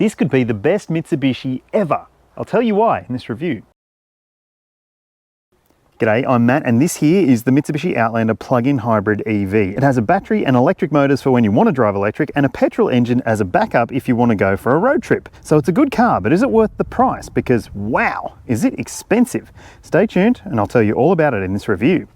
This could be the best Mitsubishi ever. I'll tell you why in this review. G'day, I'm Matt, and this here is the Mitsubishi Outlander plug-in hybrid EV. It has a battery and electric motors for when you want to drive electric, and a petrol engine as a backup if you want to go for a road trip. So it's a good car, but is it worth the price? Because wow, is it expensive? Stay tuned and I'll tell you all about it in this review.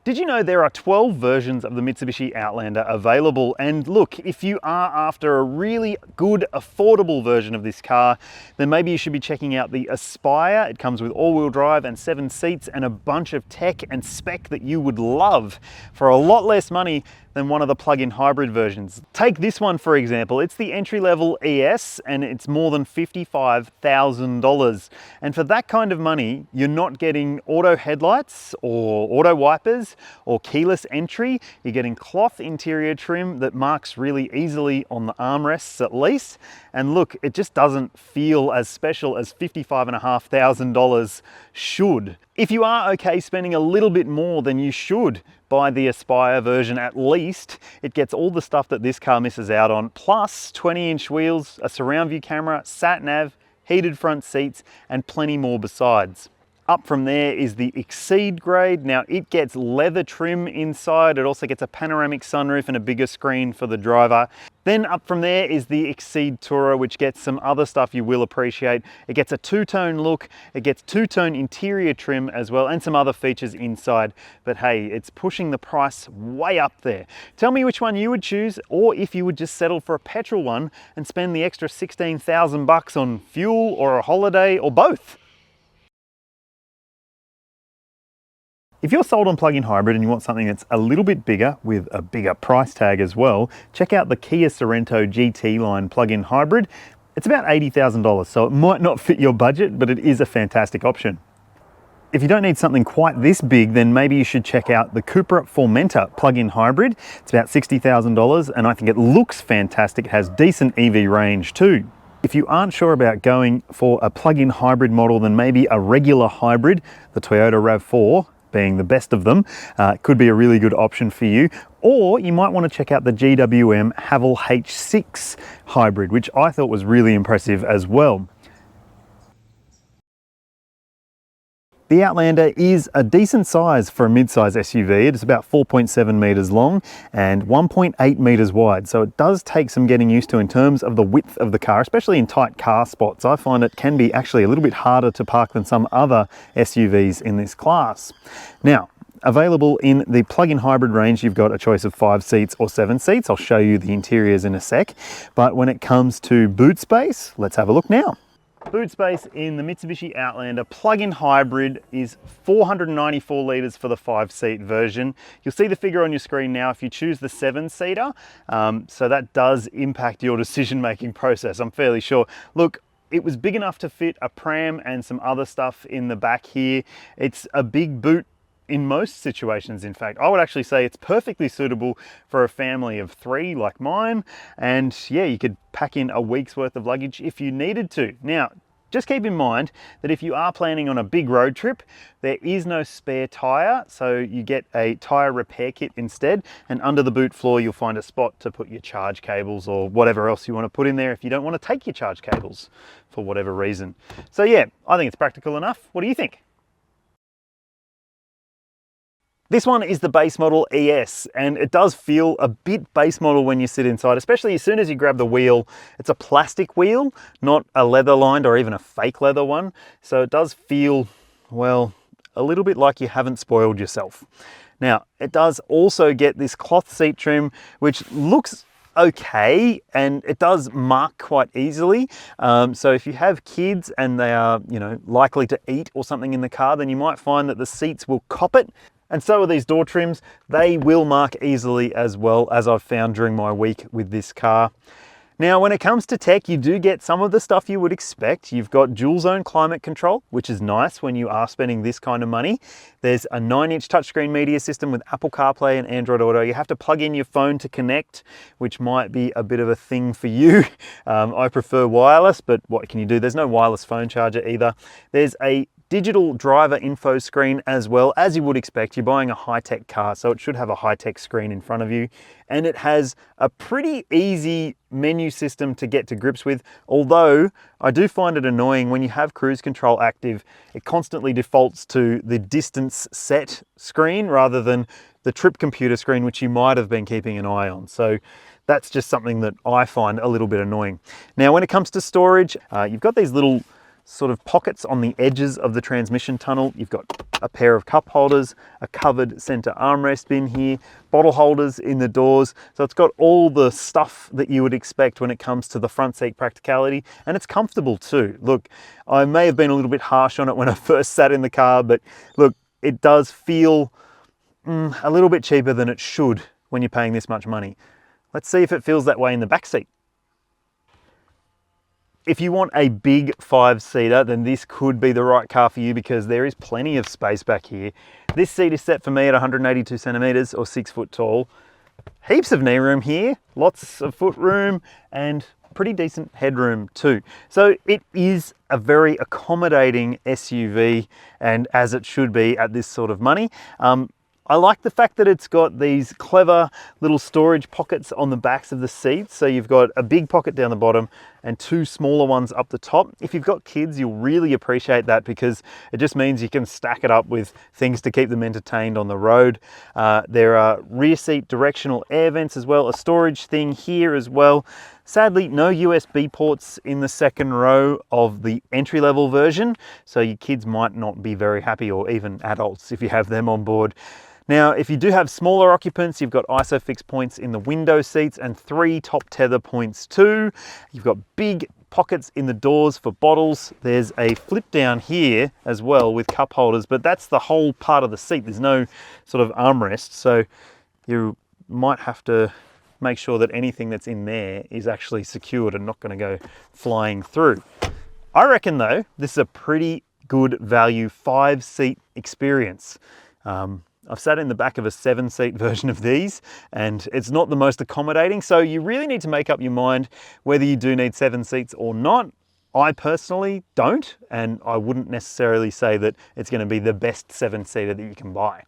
Did you know there are 12 versions of the Mitsubishi Outlander available? And look, if you are after a really good, affordable version of this car, then maybe you should be checking out the Aspire. It comes with all-wheel drive and 7 seats and a bunch of tech and spec that you would love for a lot less money than one of the plug-in hybrid versions. Take this one for example. It's the entry-level ES and it's more than $55,000. And for that kind of money, you're not getting auto headlights or auto wipers or keyless entry. You're getting cloth interior trim that marks really easily on the armrests at least. And look, it just doesn't feel as special as $55,500 should. If you are okay spending a little bit more than you should buy the Aspire version at least, it gets all the stuff that this car misses out on, plus 20-inch wheels, a surround view camera, sat nav, heated front seats, and plenty more besides. Up from there is the Exceed grade. Now it gets leather trim inside. It also gets a panoramic sunroof and a bigger screen for the driver. Then up from there is the Exceed Tourer, which gets some other stuff you will appreciate. It gets a two-tone look, it gets two-tone interior trim as well, and some other features inside. But hey, it's pushing the price way up there. Tell me which one you would choose, or if you would just settle for a petrol one and spend the extra 16,000 bucks on fuel or a holiday or both. If you're sold on plug-in hybrid and you want something that's a little bit bigger with a bigger price tag as well, check out the Kia Sorento GT line plug-in hybrid. It's about $80,000, so it might not fit your budget, but it is a fantastic option. If you don't need something quite this big, then maybe you should check out the Cupra Formentor plug-in hybrid. It's about $60,000 and I think it looks fantastic. It has decent EV range too. If you aren't sure about going for a plug-in hybrid model, then maybe a regular hybrid, the Toyota RAV4, being the best of them, could be a really good option for you. Or you might want to check out the GWM Haval H6 hybrid, which I thought was really impressive as well. The Outlander is a decent size for a mid-size SUV. It is about 4.7 meters long and 1.8 meters wide. So it does take some getting used to in terms of the width of the car, especially in tight car spots. I find it can be actually a little bit harder to park than some other SUVs in this class. Now, available in the plug-in hybrid range, you've got a choice of 5 seats or 7 seats. I'll show you the interiors in a sec. But when it comes to boot space, let's have a look now. Boot space in the Mitsubishi Outlander plug-in hybrid is 494 litres for the 5-seat version. You'll see the figure on your screen now if you choose the 7-seater. So that does impact your decision-making process, I'm fairly sure. Look, it was big enough to fit a pram and some other stuff in the back here. It's a big boot in most situations. In fact, I would actually say it's perfectly suitable for a family of 3 like mine. And yeah, you could pack in a week's worth of luggage if you needed to. Now, just keep in mind that if you are planning on a big road trip, there is no spare tyre, so you get a tyre repair kit instead, and under the boot floor you'll find a spot to put your charge cables or whatever else you want to put in there if you don't want to take your charge cables for whatever reason. So yeah, I think it's practical enough. What do you think? This one is the base model ES, and it does feel a bit base model when you sit inside, especially as soon as you grab the wheel. It's a plastic wheel, not a leather lined or even a fake leather one. So it does feel, well, a little bit like you haven't spoiled yourself. Now, it does also get this cloth seat trim, which looks okay, and it does mark quite easily. So if you have kids and they are, likely to eat or something in the car, then you might find that the seats will cop it. And so are these door trims. They will mark easily as well, as I've found during my week with this car. Now, when it comes to tech, you do get some of the stuff you would expect. You've got dual zone climate control, which is nice when you are spending this kind of money. There's a 9-inch touchscreen media system with Apple CarPlay and Android Auto. You have to plug in your phone to connect, which might be a bit of a thing for you. I prefer wireless, but what can you do? There's no wireless phone charger either. There's a digital driver info screen as well. As you would expect, you're buying a high-tech car, so it should have a high-tech screen in front of you. And it has a pretty easy menu system to get to grips with, although I do find it annoying when you have cruise control active, it constantly defaults to the distance set screen rather than the trip computer screen, which you might have been keeping an eye on. So that's just something that I find a little bit annoying. Now, when it comes to storage, you've got these little sort of pockets on the edges of the transmission tunnel. You've got a pair of cup holders, a covered center armrest bin here, bottle holders in the doors. So it's got all the stuff that you would expect when it comes to the front seat practicality, and it's comfortable too. Look, I may have been a little bit harsh on it when I first sat in the car, but look, it does feel a little bit cheaper than it should when you're paying this much money. Let's see if it feels that way in the back seat. If you want a big 5-seater, then this could be the right car for you because there is plenty of space back here. This seat is set for me at 182 centimeters or 6 foot tall. Heaps of knee room here, lots of foot room, and pretty decent headroom too. So it is a very accommodating SUV, and as it should be at this sort of money. I like the fact that it's got these clever little storage pockets on the backs of the seats. So you've got a big pocket down the bottom and 2 smaller ones up the top. If you've got kids, you'll really appreciate that because it just means you can stack it up with things to keep them entertained on the road. There are rear seat directional air vents as well, a storage thing here as well. Sadly, no USB ports in the second row of the entry-level version, so your kids might not be very happy, or even adults if you have them on board. Now, if you do have smaller occupants, you've got ISOFIX points in the window seats and 3 top tether points too. You've got big pockets in the doors for bottles. There's a flip down here as well with cup holders, but that's the whole part of the seat. There's no sort of armrest, so you might have to make sure that anything that's in there is actually secured and not going to go flying through. I reckon though, this is a pretty good value 5-seat experience. I've sat in the back of a 7-seat version of these and it's not the most accommodating, so you really need to make up your mind whether you do need 7 seats or not. I personally don't, and I wouldn't necessarily say that it's going to be the best 7-seater that you can buy.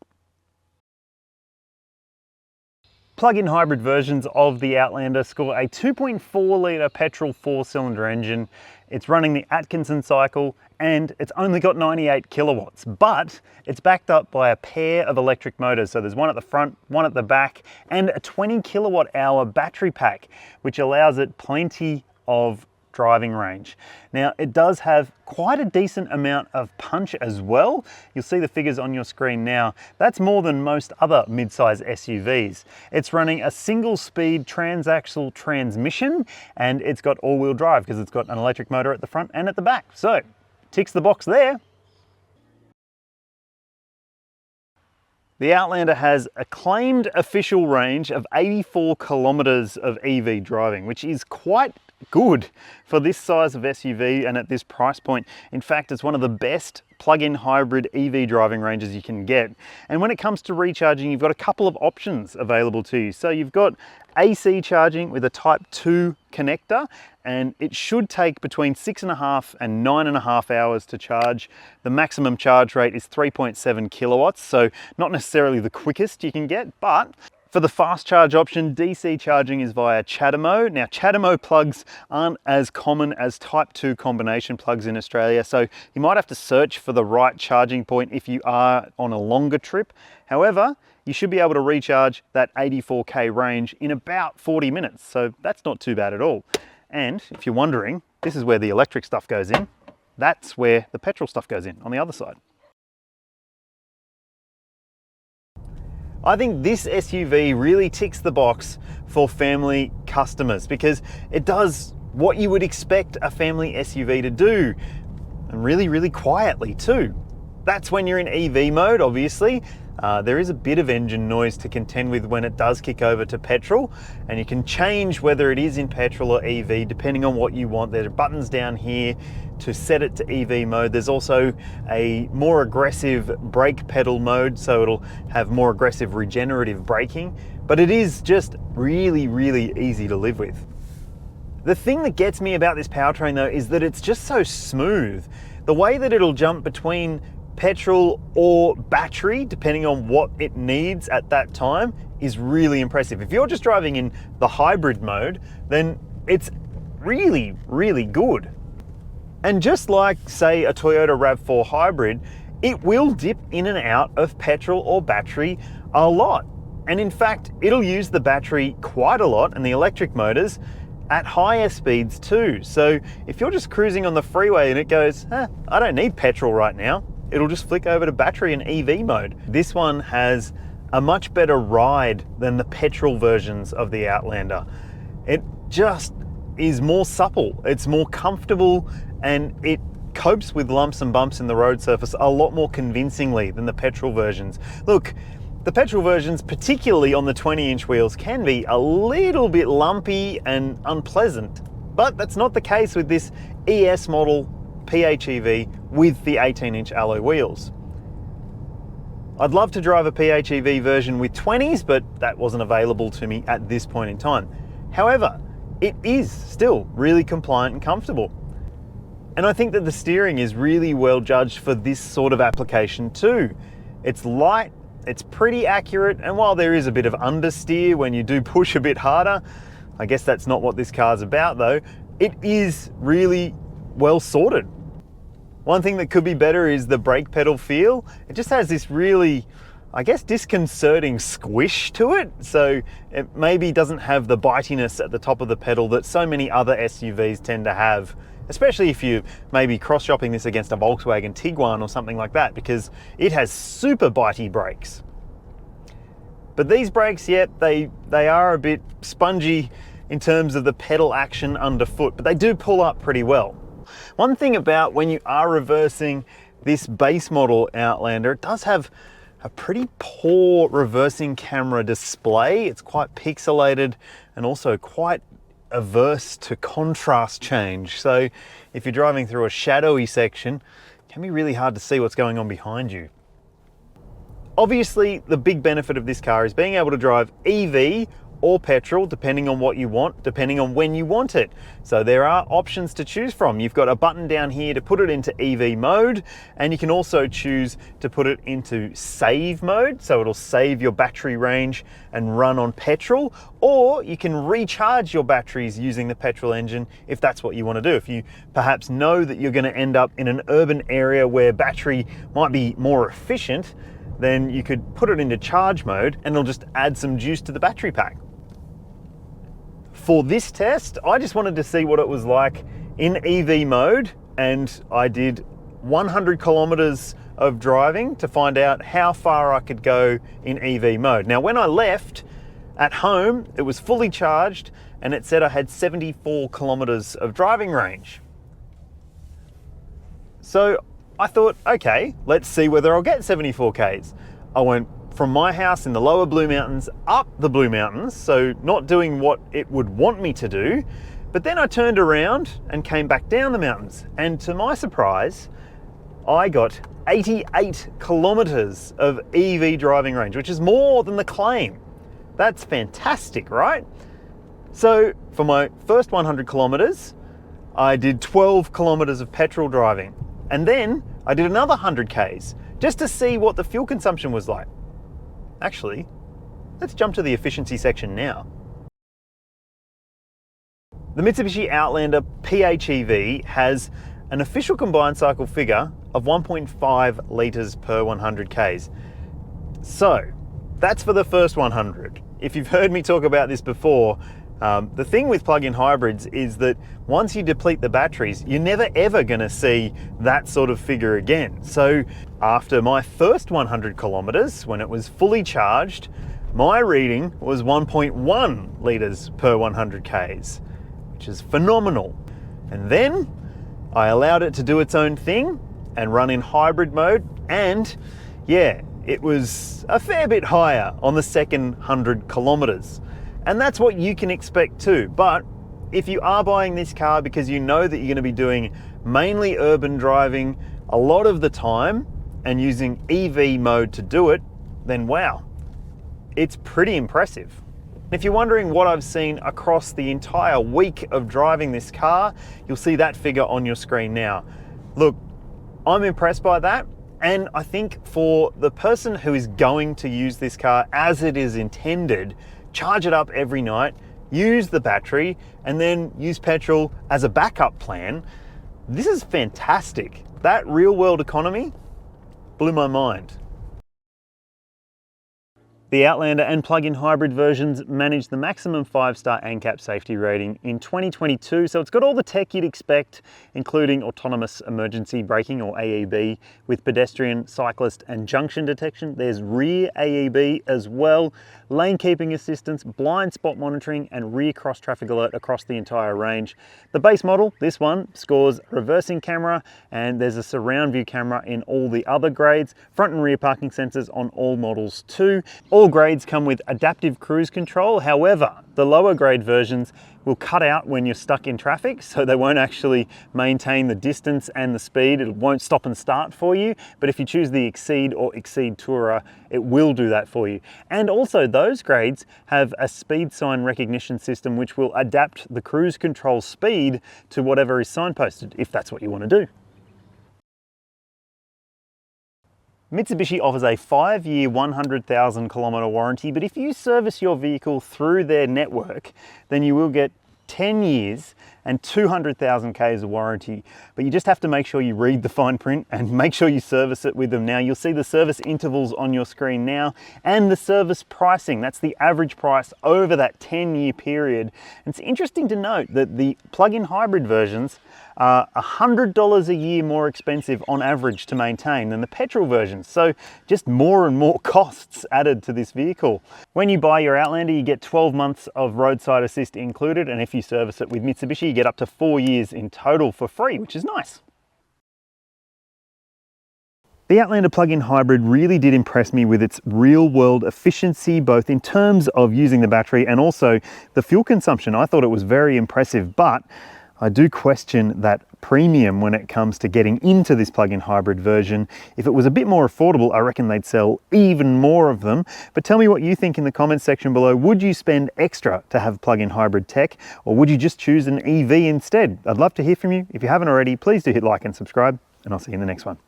Plug-in hybrid versions of the Outlander score a 2.4 litre petrol 4-cylinder engine. It's running the Atkinson cycle and it's only got 98 kilowatts, but it's backed up by a pair of electric motors. So there's one at the front, one at the back, and a 20 kilowatt hour battery pack, which allows it plenty of driving range. Now, it does have quite a decent amount of punch as well. You'll see the figures on your screen now. That's more than most other mid-size SUVs. It's running a single-speed transaxle transmission, and it's got all-wheel drive because it's got an electric motor at the front and at the back. So, ticks the box there. The Outlander has a claimed official range of 84 kilometers of EV driving, which is quite good for this size of SUV and at this price point. In fact, it's one of the best plug-in hybrid EV driving ranges you can get. And when it comes to recharging, you've got a couple of options available to you. So you've got AC charging with a Type 2 connector, and it should take between 6.5 and 9.5 hours to charge. The maximum charge rate is 3.7 kilowatts, so not necessarily the quickest you can get, but for the fast charge option, DC charging is via CHAdeMO. Now, CHAdeMO plugs aren't as common as Type 2 combination plugs in Australia, so you might have to search for the right charging point if you are on a longer trip. However, you should be able to recharge that 84k range in about 40 minutes, so that's not too bad at all. And if you're wondering, this is where the electric stuff goes in. That's where the petrol stuff goes in, on the other side. I think this SUV really ticks the box for family customers because it does what you would expect a family SUV to do, and really, really quietly too. That's when you're in EV mode, obviously. There is a bit of engine noise to contend with when it does kick over to petrol, and you can change whether it is in petrol or EV depending on what you want. There are buttons down here to set it to EV mode. There's also a more aggressive brake pedal mode, so it'll have more aggressive regenerative braking, but it is just really, really easy to live with. The thing that gets me about this powertrain though is that it's just so smooth. The way that it'll jump between petrol or battery, depending on what it needs at that time, is really impressive. If you're just driving in the hybrid mode, then it's really, really good. And just like, say, a Toyota RAV4 hybrid, it will dip in and out of petrol or battery a lot. And in fact, it'll use the battery quite a lot and the electric motors at higher speeds too. So if you're just cruising on the freeway and it goes, I don't need petrol right now, it'll just flick over to battery and EV mode. This one has a much better ride than the petrol versions of the Outlander. It just is more supple, it's more comfortable, and it copes with lumps and bumps in the road surface a lot more convincingly than the petrol versions. Look, the petrol versions, particularly on the 20-inch wheels, can be a little bit lumpy and unpleasant, but that's not the case with this ES model PHEV with the 18-inch alloy wheels. I'd love to drive a PHEV version with 20s, but that wasn't available to me at this point in time. However, it is still really compliant and comfortable. And I think that the steering is really well judged for this sort of application too. It's light, it's pretty accurate, and while there is a bit of understeer when you do push a bit harder, I guess that's not what this car's about though, it is really well sorted. One thing that could be better is the brake pedal feel. It just has this really, I guess, disconcerting squish to it. So it maybe doesn't have the bitiness at the top of the pedal that so many other SUVs tend to have, especially if you maybe cross-shopping this against a Volkswagen Tiguan or something like that, because it has super bitey brakes. But these brakes, yeah, they are a bit spongy in terms of the pedal action underfoot, but they do pull up pretty well. One thing about when you are reversing this base model Outlander, it does have a pretty poor reversing camera display. It's quite pixelated and also quite averse to contrast change. So if you're driving through a shadowy section, it can be really hard to see what's going on behind you. Obviously, the big benefit of this car is being able to drive EV or petrol, depending on what you want, depending on when you want it. So there are options to choose from. You've got a button down here to put it into EV mode, and you can also choose to put it into save mode, so it'll save your battery range and run on petrol, or you can recharge your batteries using the petrol engine if that's what you want to do. If you perhaps know that you're going to end up in an urban area where battery might be more efficient, then you could put it into charge mode and it'll just add some juice to the battery pack. For this test, I just wanted to see what it was like in EV mode, and I did 100 kilometers of driving to find out how far I could go in EV mode. Now, when I left at home, it was fully charged and it said I had 74 kilometers of driving range. So I thought, okay, let's see whether I'll get 74 Ks. I went from my house in the lower Blue Mountains up the Blue Mountains, so not doing what it would want me to do, but then I turned around and came back down the mountains, and to my surprise, I got 88 kilometers of EV driving range, which is more than the claim. That's fantastic, right? So for my first 100 kilometers, I did 12 kilometers of petrol driving, and then I did another 100 Ks just to see what the fuel consumption was like. Actually, let's jump to the efficiency section now. The Mitsubishi Outlander PHEV has an official combined cycle figure of 1.5 litres per 100 Ks. So that's for the first 100. If you've heard me talk about this before, the thing with plug-in hybrids is that once you deplete the batteries, you're never ever going to see that sort of figure again. So after my first 100 kilometers, when it was fully charged, my reading was 1.1 litres per 100 Ks, which is phenomenal. And then I allowed it to do its own thing and run in hybrid mode, and yeah, it was a fair bit higher on the second 100 kilometers. And that's what you can expect too. But if you are buying this car because you know that you're going to be doing mainly urban driving a lot of the time and using EV mode to do it, then wow, it's pretty impressive. If you're wondering what I've seen across the entire week of driving this car, you'll see that figure on your screen now. Look, I'm impressed by that. And I think for the person who is going to use this car as it is intended, charge it up every night, use the battery, and then use petrol as a backup plan, this is fantastic. That real world economy blew my mind. The Outlander and plug-in hybrid versions manage the maximum 5-star ANCAP safety rating in 2022, so it's got all the tech you'd expect, including autonomous emergency braking or AEB with pedestrian, cyclist and junction detection. There's rear AEB as well, lane keeping assistance, blind spot monitoring and rear cross traffic alert across the entire range. The base model, this one, scores reversing camera, and there's a surround view camera in all the other grades, front and rear parking sensors on all models too. All grades come with adaptive cruise control. However, the lower grade versions will cut out when you're stuck in traffic, so they won't actually maintain the distance and the speed. It won't stop and start for you. But if you choose the Exceed or Exceed Tourer, it will do that for you. And also those grades have a speed sign recognition system which will adapt the cruise control speed to whatever is signposted, if that's what you want to do. Mitsubishi offers a 5-year, 100,000 kilometre warranty, but if you service your vehicle through their network, then you will get 10 years and 200,000 Ks of warranty. But you just have to make sure you read the fine print and make sure you service it with them. Now, you'll see the service intervals on your screen now and the service pricing. That's the average price over that 10-year period. And it's interesting to note that the plug-in hybrid versions are $100 a year more expensive on average to maintain than the petrol versions. So just more and more costs added to this vehicle. When you buy your Outlander, you get 12 months of roadside assist included. And if you service it with Mitsubishi, you get up to 4 years in total for free, which is nice. The Outlander plug-in hybrid really did impress me with its real-world efficiency, both in terms of using the battery and also the fuel consumption. I thought it was very impressive, but I do question that premium when it comes to getting into this plug-in hybrid version. If it was a bit more affordable, I reckon they'd sell even more of them. But tell me what you think in the comments section below. Would you spend extra to have plug-in hybrid tech, or would you just choose an EV instead? I'd love to hear from you. If you haven't already, please do hit like and subscribe, and I'll see you in the next one.